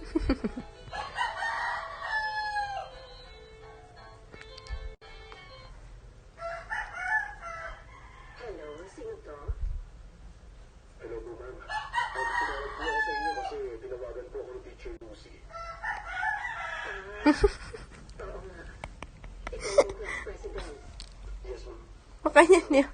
Hello, sino to? Hello po, ma'am. Tumawag po ako sa inyo kasi tinawagan po ako ni Teacher Lucy. Oo nga. Ikaw yung class president. Yes, ma'am. Makanya niya.